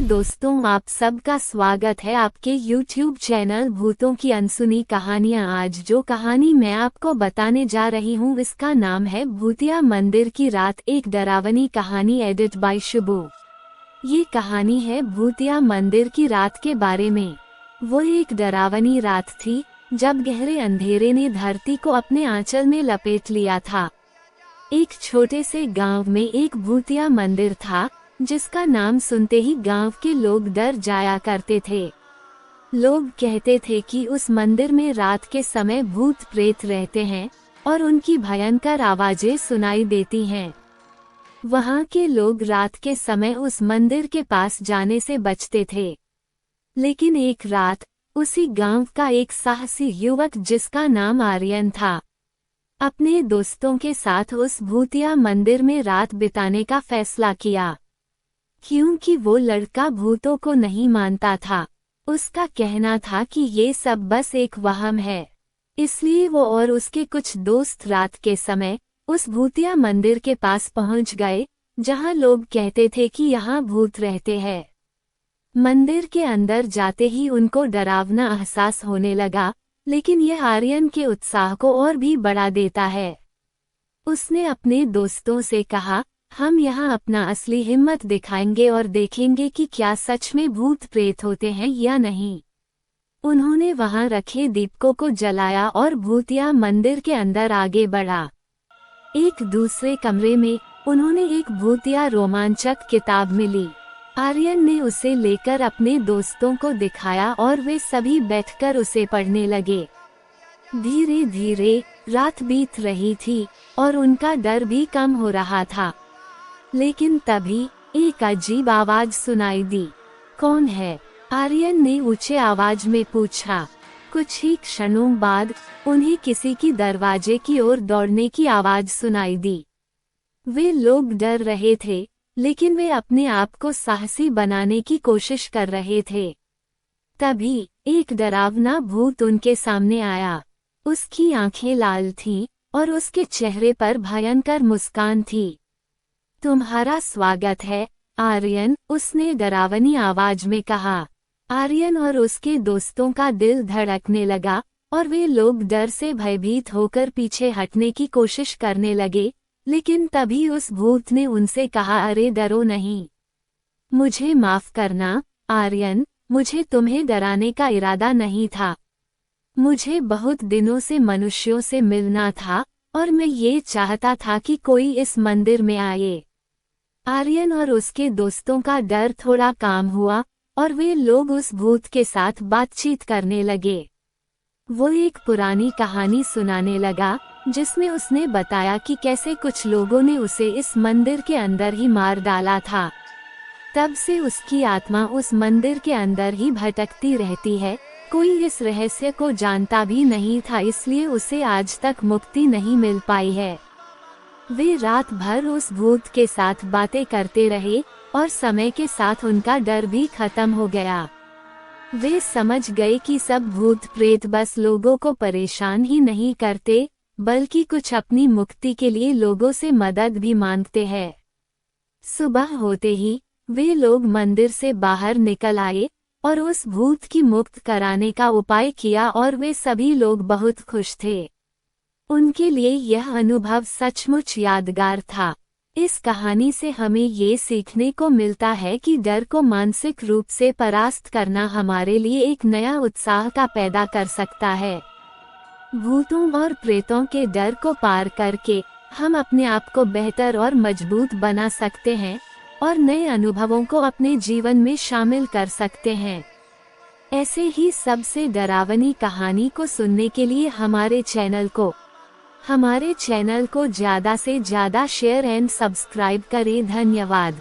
दोस्तों, आप सबका स्वागत है आपके YouTube चैनल भूतों की अनसुनी कहानियाँ। आज जो कहानी मैं आपको बताने जा रही हूँ इसका नाम है भूतिया मंदिर की रात, एक डरावनी कहानी एडिट बाय शुभू। ये कहानी है भूतिया मंदिर की रात के बारे में। वो एक डरावनी रात थी जब गहरे अंधेरे ने धरती को अपने आंचल में लपेट लिया था। एक छोटे से गांव में एक भूतिया मंदिर था जिसका नाम सुनते ही गांव के लोग डर जाया करते थे। लोग कहते थे कि उस मंदिर में रात के समय भूत प्रेत रहते हैं और उनकी भयंकर आवाजें सुनाई देती हैं। वहां के लोग रात के समय उस मंदिर के पास जाने से बचते थे। लेकिन एक रात उसी गांव का एक साहसी युवक जिसका नाम आर्यन था, अपने दोस्तों के साथ उस भूतिया मंदिर में रात बिताने का फैसला किया। क्योंकि वो लड़का भूतों को नहीं मानता था। उसका कहना था कि ये सब बस एक वहम है। इसलिए वो और उसके कुछ दोस्त रात के समय उस भूतिया मंदिर के पास पहुंच गए जहां लोग कहते थे कि यहाँ भूत रहते हैं। मंदिर के अंदर जाते ही उनको डरावना एहसास होने लगा, लेकिन यह आर्यन के उत्साह को और भी बढ़ा देता है। उसने अपने दोस्तों से कहा, हम यहाँ अपना असली हिम्मत दिखाएंगे और देखेंगे कि क्या सच में भूत प्रेत होते हैं या नहीं। उन्होंने वहाँ रखे दीपकों को जलाया और भूतिया मंदिर के अंदर आगे बढ़ा। एक दूसरे कमरे में उन्होंने एक भूतिया रोमांचक किताब मिली। आर्यन ने उसे लेकर अपने दोस्तों को दिखाया और वे सभी बैठकर उसे पढ़ने लगे। धीरे धीरे रात बीत रही थी और उनका डर भी कम हो रहा था। लेकिन तभी एक अजीब आवाज सुनाई दी। कौन है? आर्यन ने ऊंचे आवाज में पूछा। कुछ ही क्षणों बाद उन्हें किसी की दरवाजे की ओर दौड़ने की आवाज सुनाई दी। वे लोग डर रहे थे, लेकिन वे अपने आप को साहसी बनाने की कोशिश कर रहे थे। तभी एक डरावना भूत उनके सामने आया। उसकी आंखें लाल थीं और उसके चेहरे पर भयंकर मुस्कान थी। तुम्हारा स्वागत है आर्यन, उसने डरावनी आवाज में कहा। आर्यन और उसके दोस्तों का दिल धड़कने लगा और वे लोग डर से भयभीत होकर पीछे हटने की कोशिश करने लगे। लेकिन तभी उस भूत ने उनसे कहा, अरे डरो नहीं। मुझे माफ करना आर्यन, मुझे तुम्हें डराने का इरादा नहीं था। मुझे बहुत दिनों से मनुष्यों से मिलना था और मैं ये चाहता था कि कोई इस मंदिर में आए। आर्यन और उसके दोस्तों का डर थोड़ा कम हुआ और वे लोग उस भूत के साथ बातचीत करने लगे। वो एक पुरानी कहानी सुनाने लगा जिसमें उसने बताया कि कैसे कुछ लोगों ने उसे इस मंदिर के अंदर ही मार डाला था। तब से उसकी आत्मा उस मंदिर के अंदर ही भटकती रहती है। कोई इस रहस्य को जानता भी नहीं था, इसलिए उसे आज तक मुक्ति नहीं मिल पाई है। वे रात भर उस भूत के साथ बातें करते रहे और समय के साथ उनका डर भी खत्म हो गया। वे समझ गए कि सब भूत प्रेत बस लोगों को परेशान ही नहीं करते, बल्कि कुछ अपनी मुक्ति के लिए लोगों से मदद भी मांगते हैं। सुबह होते ही वे लोग मंदिर से बाहर निकल आए और उस भूत की मुक्त कराने का उपाय किया और वे सभी लोग बहुत खुश थे। उनके लिए यह अनुभव सचमुच यादगार था। इस कहानी से हमें ये सीखने को मिलता है कि डर को मानसिक रूप से परास्त करना हमारे लिए एक नया उत्साह का पैदा कर सकता है। भूतों और प्रेतों के डर को पार करके हम अपने आप को बेहतर और मजबूत बना सकते हैं और नए अनुभवों को अपने जीवन में शामिल कर सकते हैं। ऐसे ही सबसे डरावनी कहानी को सुनने के लिए हमारे चैनल को ज़्यादा से ज़्यादा शेयर एंड सब्सक्राइब करें। धन्यवाद।